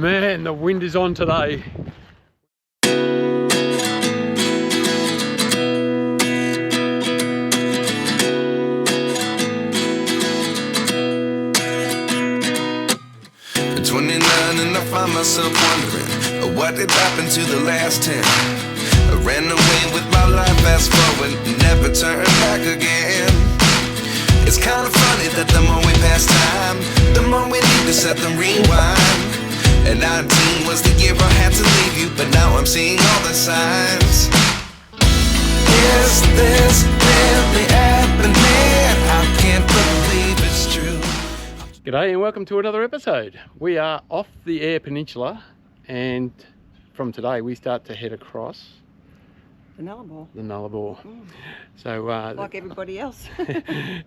Man, the wind is on today. At 29 and I find myself wondering what did happen to the last 10. I ran away with my life, fast forward, never turn back again. It's kind of funny that the more we pass time, the more we need to set them rewind. And 19 was the year I had to leave you, but now I'm seeing all the signs. Is this really happening? I can't believe it's true. G'day and welcome to another episode. We are off the Eyre Peninsula, and from today we start to head across the Nullarbor. The Nullarbor. So like everybody else.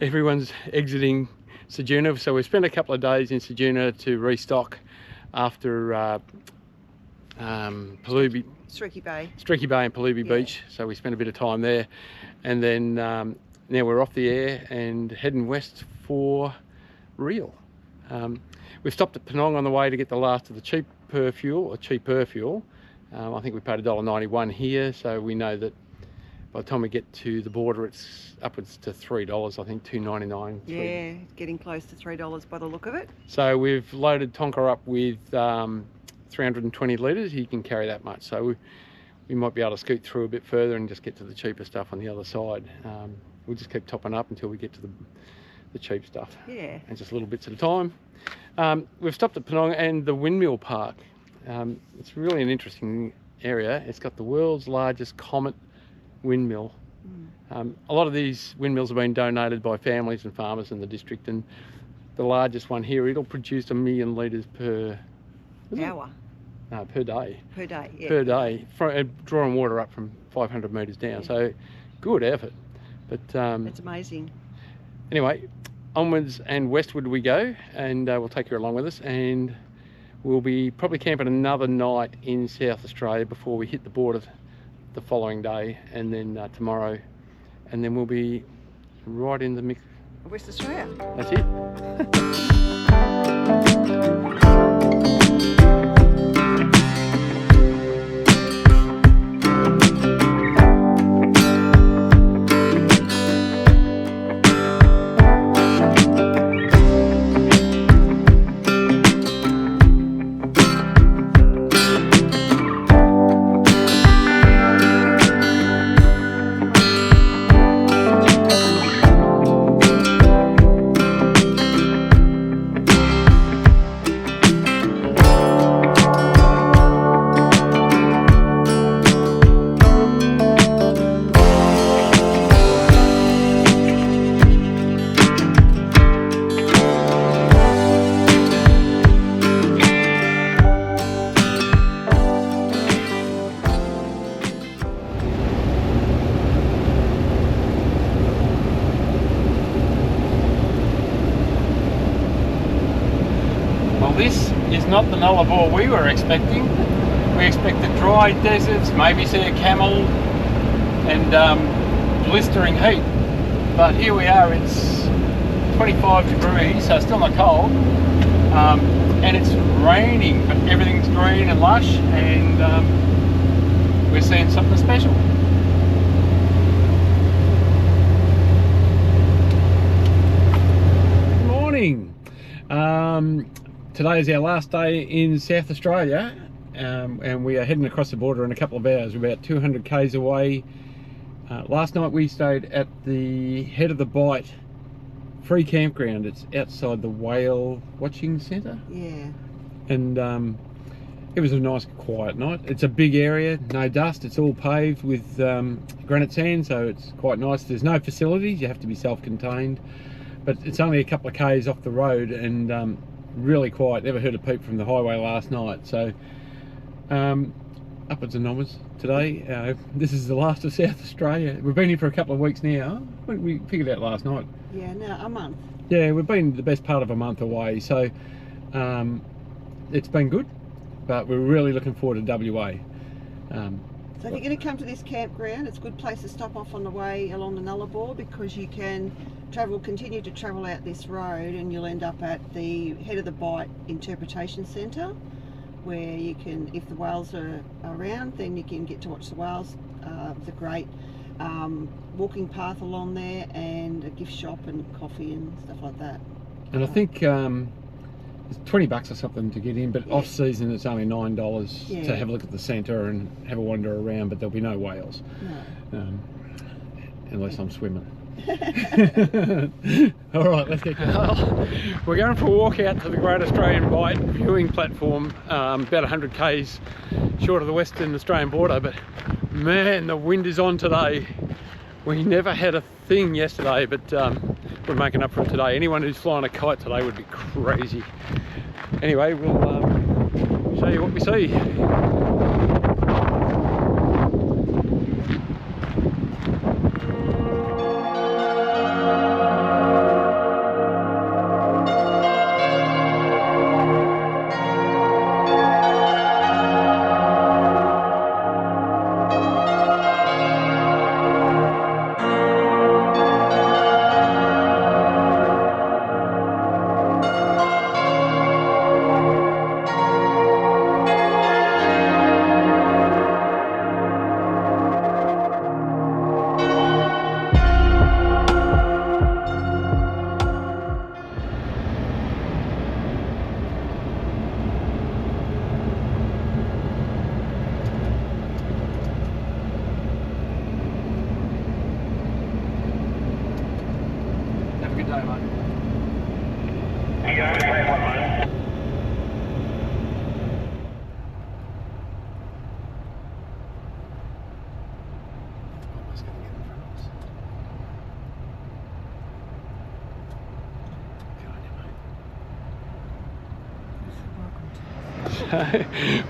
everyone's exiting Ceduna, so we spent a couple of days in Ceduna to restock after Streaky Bay and Palubi Beach, so we spent a bit of time there, and then now we're off the Eyre and heading west for Real. We've stopped at Penong on the way to get the last of the cheaper fuel. I think we paid $1.91 here, so we know that by the time we get to the border it's upwards to $3, I think $2.99. Yeah, getting close to $3 by the look of it. So we've loaded Tonka up with 320 litres. He can carry that much, so we might be able to scoot through a bit further and just get to the cheaper stuff on the other side. We'll just keep topping up until we get to the cheap stuff. Yeah. And just little bits at a time. We've stopped at Penong and the Windmill Park. It's really an interesting area. It's got the world's largest comet windmill. A lot of these windmills have been donated by families and farmers in the district, and the largest one here, it'll produce 1 million litres per hour. No, per day. Per day, yeah. Per day, drawing water up from 500 metres down. Yeah. So good effort. But it's amazing. Anyway, onwards and westward we go, and we'll take you along with us, and we'll be probably camping another night in South Australia before we hit the border the following day, and then tomorrow, and then we'll be right in the mix. West Australia. That's it. This is not the Nullarbor we were expecting. We expected dry deserts, maybe see a camel, and blistering heat. But here we are, it's 25 degrees, so it's still not cold. And it's raining, but everything's green and lush, and we're seeing something special. Good morning. Today is our last day in South Australia, and we are heading across the border in a couple of hours. We're about 200 k's away. Last night we stayed at the Head of the Bight free campground. It's outside the whale watching centre. Yeah. And it was a nice quiet night. It's a big area, no dust, it's all paved with granite sand, so it's quite nice. There's no facilities, you have to be self-contained, but it's only a couple of k's off the road, and really quiet. Never heard a peep from the highway last night. So upwards and onwards today. This is the last of South Australia. We've been here for a couple of weeks now. We figured out last night. Yeah, no, a month. Yeah, we've been the best part of a month away, so it's been good, but we're really looking forward to WA. So if you're going to come to this campground, it's a good place to stop off on the way along the Nullarbor, because you can continue to travel out this road and you'll end up at the Head of the Bight Interpretation Centre, where you can, if the whales are around, then you can get to watch the whales. It's a great walking path along there, and a gift shop and coffee and stuff like that. And I think it's $20 or something to get in, but off season it's only $9 to have a look at the centre and have a wander around, but there'll be no whales. No. Unless I'm swimming. All right, let's get going. We're going for a walk out to the Great Australian Bight viewing platform, about 100 k's short of the Western Australian border, but man, the wind is on today. We never had a thing yesterday, but we're making up for it today. Anyone who's flying a kite today would be crazy. Anyway, we'll show you what we see.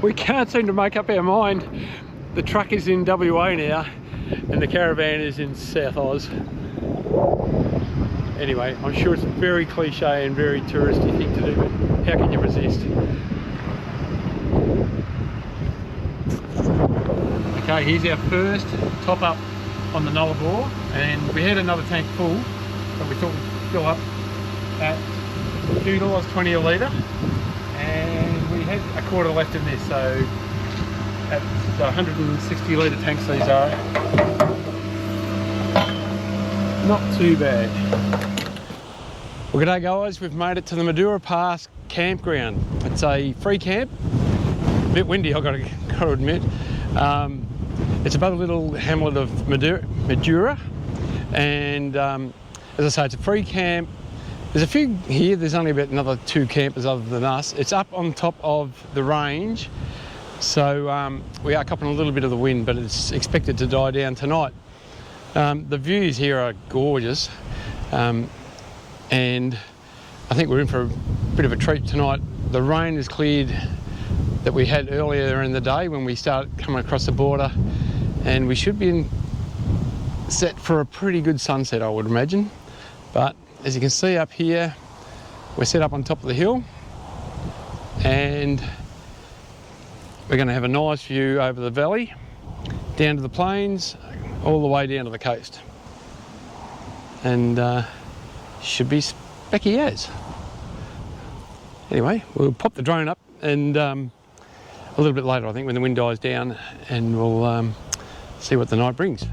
We can't seem to make up our mind. The truck is in WA now and the caravan is in South Oz. Anyway, I'm sure it's a very cliche and very touristy thing to do, but how can you resist? Okay, here's our first top up on the Nullarbor, and we had another tank full, but we thought we'd fill up at $2.20 a litre, and we had a quarter left in this, so that's 160 litre tanks these are. Not too bad. Well, g'day guys, we've made it to the Madura Pass campground. It's a free camp, a bit windy I've got to admit. It's above the little hamlet of Madura, and as I say, it's a free camp. There's a few here, there's only about another 2 campers other than us. It's up on top of the range, so we are copping a little bit of the wind, but it's expected to die down tonight. The views here are gorgeous, and I think we're in for a bit of a treat tonight. The rain has cleared that we had earlier in the day when we started coming across the border, and we should be set for a pretty good sunset, I would imagine. But as you can see up here, we're set up on top of the hill, and we're going to have a nice view over the valley, down to the plains, all the way down to the coast, and should be specky as. Anyway, we'll pop the drone up, and a little bit later I think when the wind dies down, and we'll see what the night brings.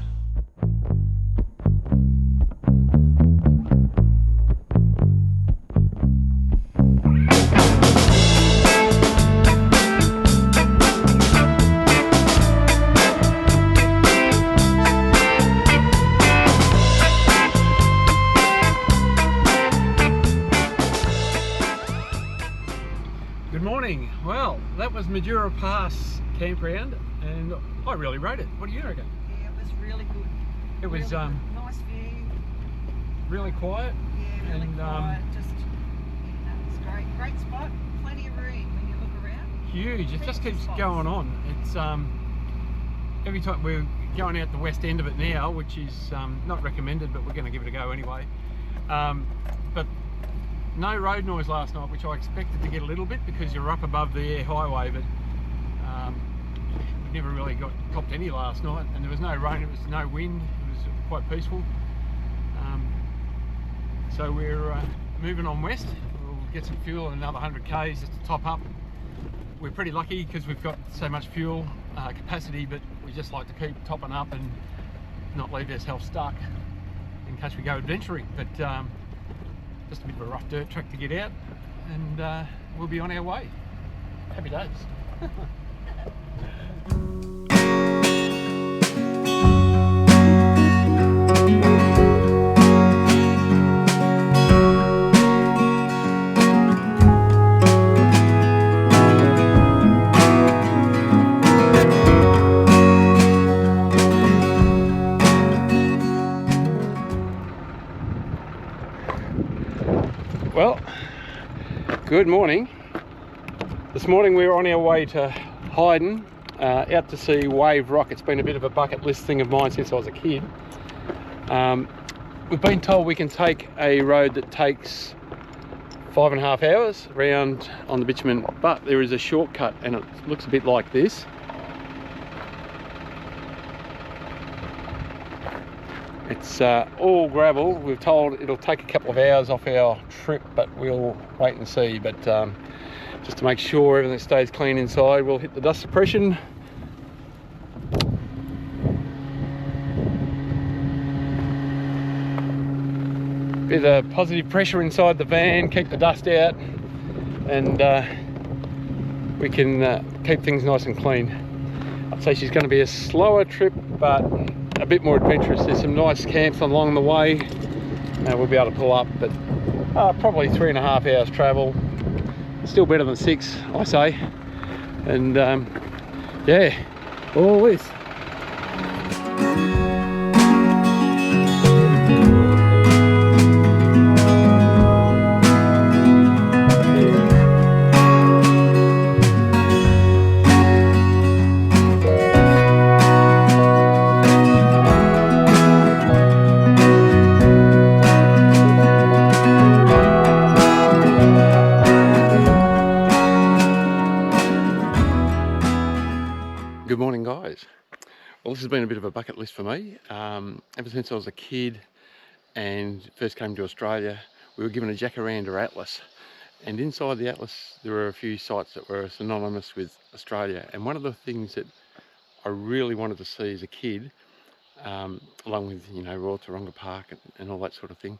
Well, that was Madura Pass campground, and I really rate it. What do you reckon? Yeah, it was really good. It was really nice view. Really quiet. Yeah, really and, quiet. Just, it's great. Great spot. Plenty of room when you look around. Huge. It just keeps going on. It's every time we're going out the west end of it now, which is not recommended, but we're going to give it a go anyway. But no road noise last night, which I expected to get a little bit because you're up above the air highway, but we never really copped any last night, and there was no rain, it was no wind, it was quite peaceful. So we're moving on west. We'll get some fuel and another 100 k's just to top up we're pretty lucky because we've got so much fuel capacity, but we just like to keep topping up and not leave ourselves stuck in case we go adventuring. But just a bit of a rough dirt track to get out, and we'll be on our way. Happy days. Well, good morning. This morning we were on our way to Hyden, out to see Wave Rock. It's been a bit of a bucket list thing of mine since I was a kid. We've been told we can take a road that takes 5.5 hours around on the bitumen, but there is a shortcut and it looks a bit like this. It's all gravel. We're told it'll take a couple of hours off our trip, but we'll wait and see. But just to make sure everything stays clean inside, we'll hit the dust suppression. Bit of positive pressure inside the van, keep the dust out, and we can keep things nice and clean. I'd say she's going to be a slower trip, but a bit more adventurous. There's some nice camps along the way. We'll be able to pull up, but probably 3.5 hours travel. Still better than 6, I say. And yeah, all this. Good morning, guys. Well, this has been a bit of a bucket list for me. Ever since I was a kid and first came to Australia, we were given a Jacaranda Atlas, and inside the Atlas there were a few sites that were synonymous with Australia. And one of the things that I really wanted to see as a kid, along with, you know, Royal Taronga Park and all that sort of thing,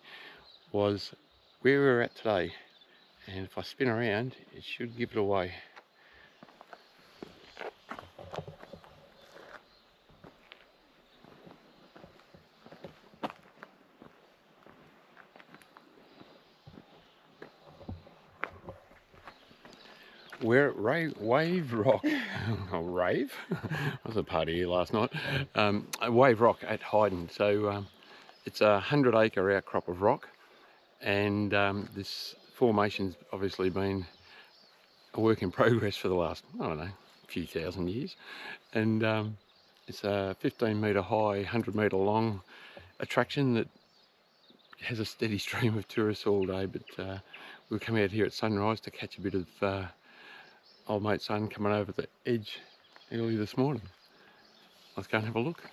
was where we're at today. And if I spin around, it should give it away. We're at Wave Rock. Oh, rave? I was at a party here last night. Wave Rock at Hyden. So it's a 100-acre outcrop of rock, and this formation's obviously been a work in progress for the last, I don't know, few thousand years. And it's a 15-metre high, 100-metre long attraction that has a steady stream of tourists all day. But we'll come out here at sunrise to catch a bit of old mate sun coming over the edge early this morning. Let's go and have a look.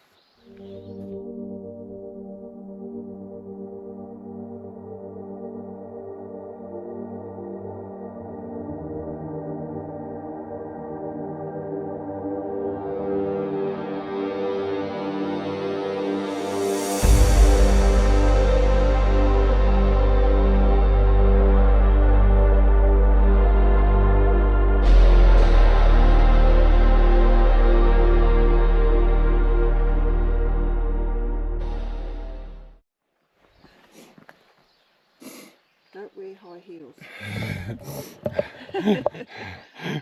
Don't wear high heels.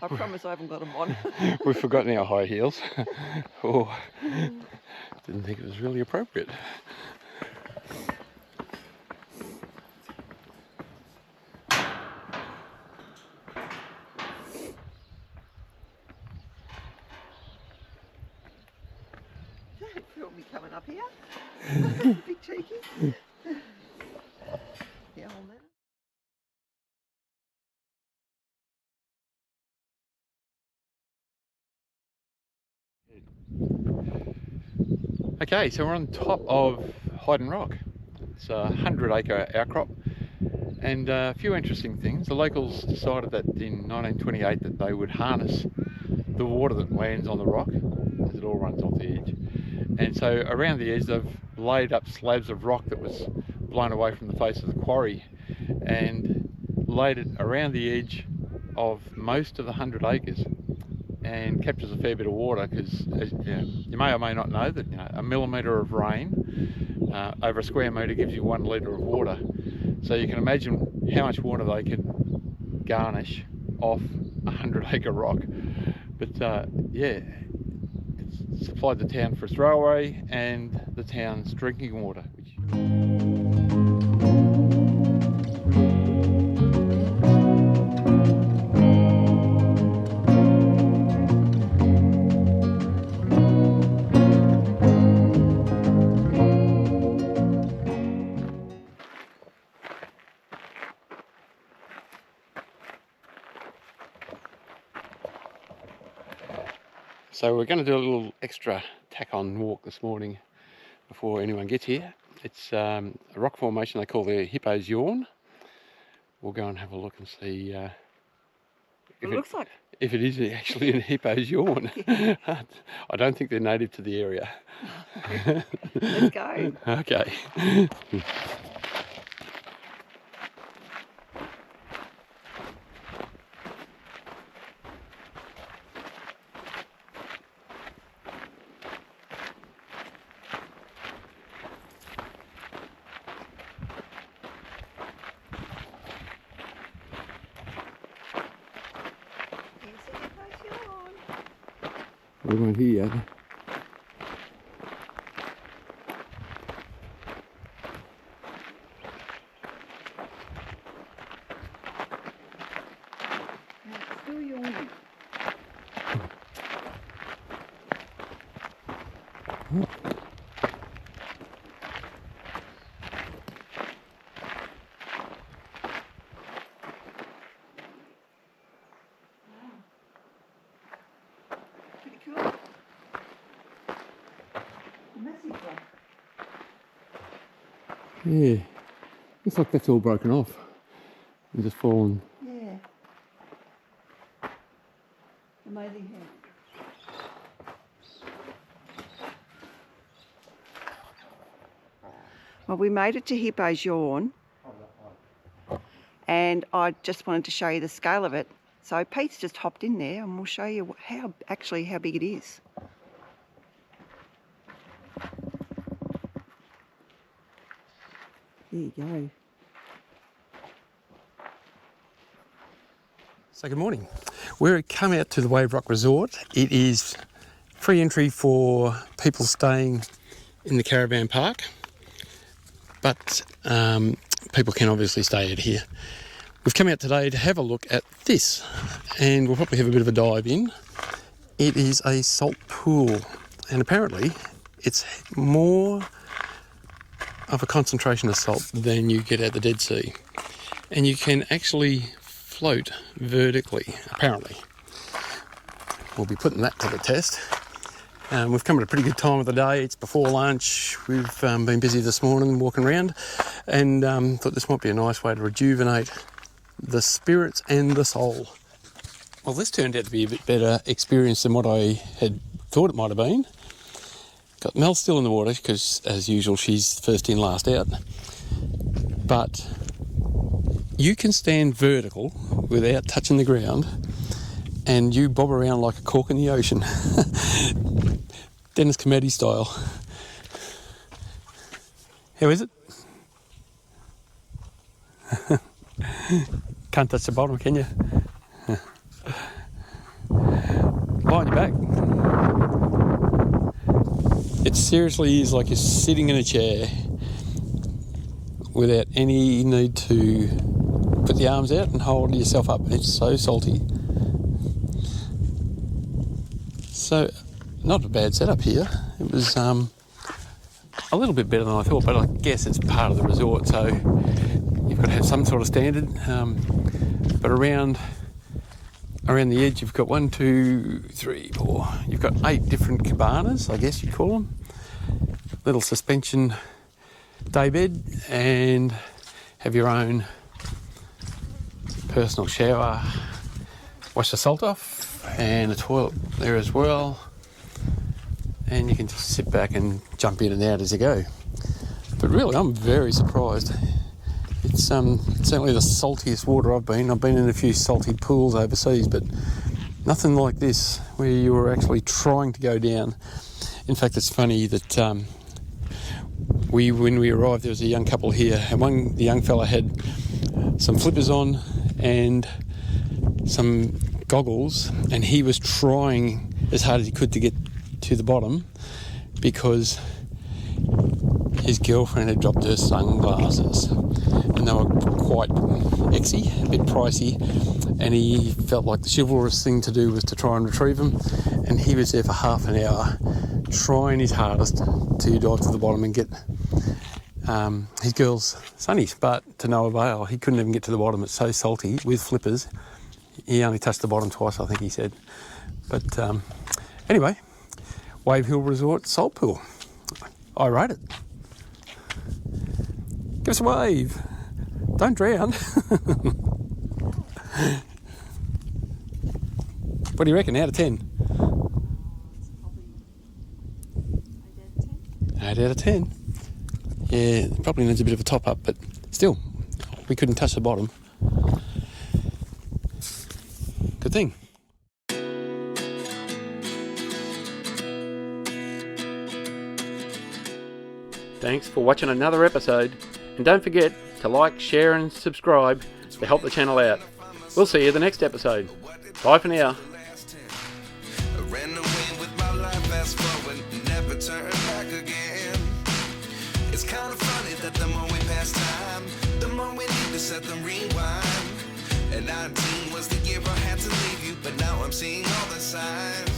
I promise I haven't got them on. We've forgotten our high heels. Oh, didn't think it was really appropriate. Don't feel me coming up here. Big cheeky. Yeah, on that. Okay, so we're on top of Hyden Rock. It's a 100-acre outcrop, And a few interesting things. The locals decided that in 1928 that they would harness the water that lands on the rock, as it all runs off the edge. And so around the edge they've laid up slabs of rock that was blown away from the face of the quarry and laid it around the edge of most of the 100 acres, and captures a fair bit of water, because you may or may not know that a millimetre of rain over a square metre gives you 1 litre of water. So you can imagine how much water they can garnish off a 100-acre rock. But yeah, it's supplied the town for its railway and the town's drinking water. So we're going to do a little extra tack-on walk this morning before anyone gets here. It's a rock formation they call the Hippo's Yawn. We'll go and have a look and see if it is actually a Hippo's Yawn. I don't think they're native to the area. Let's go. Okay. We weren't here yet. It's still yawning. Pretty cool. Massive rock. Yeah, looks like that's all broken off and just fallen. Yeah. Amazing how. Well, we made it to Hippo's Yawn, and I just wanted to show you the scale of it. So Pete's just hopped in there, and we'll show you how big it is. There you go. So good morning. We're come out to the Wave Rock Resort. It is free entry for people staying in the caravan park, but people can obviously stay out here. We've come out today to have a look at this, and we'll probably have a bit of a dive in. It is a salt pool, and apparently it's more of a concentration of salt than you get at the Dead Sea, and you can actually float vertically, apparently. We'll be putting that to the test. We've come at a pretty good time of the day. It's before lunch. We've been busy this morning walking around, and thought this might be a nice way to rejuvenate the spirits and the soul. Well, this turned out to be a bit better experience than what I had thought it might have been. Got Mel still in the water because, as usual, she's first in, last out. But you can stand vertical without touching the ground, and you bob around like a cork in the ocean. Dennis Cometti style. How is it? Can't touch the bottom, can you? Lie on your back. It seriously is like you're sitting in a chair without any need to put the arms out and hold yourself up. It's so salty. So, not a bad setup here. It was a little bit better than I thought, but I guess it's part of the resort, so you've got to have some sort of standard. But around the edge, you've got 1, 2, 3, 4. You've got 8 different cabanas, I guess you'd call them. Little suspension day bed, and have your own personal shower, wash the salt off, and the toilet there as well. And you can just sit back and jump in and out as you go. But really, I'm very surprised. It's certainly the saltiest water I've been. I've been in a few salty pools overseas, but nothing like this, where you were actually trying to go down. In fact, it's funny that when we arrived, there was a young couple here, and the young fella had some flippers on and some goggles, and he was trying as hard as he could to get to the bottom because his girlfriend had dropped her sunglasses, and they were quite exy, a bit pricey, and he felt like the chivalrous thing to do was to try and retrieve them, and he was there for half an hour trying his hardest to dive to the bottom and get his girl's sunnies, but to no avail. He couldn't even get to the bottom. It's so salty with flippers. He only touched the bottom twice, I think he said. But anyway, Wave Hill Resort Salt Pool. I rate it. Give us a wave. Don't drown. What do you reckon, out of 10? 8 out of 10. Yeah, it probably needs a bit of a top up, but still, we couldn't touch the bottom. Good thing. Thanks for watching another episode, and don't forget to like, share and subscribe to help the channel out. We'll see you in the next episode. Bye for now. I ran away with my life, fast forward, never turn back again. It's kind of funny that the more we pass time, the more we need to set them rewind. And 19 was the year I had to leave you, but now I'm seeing all the signs.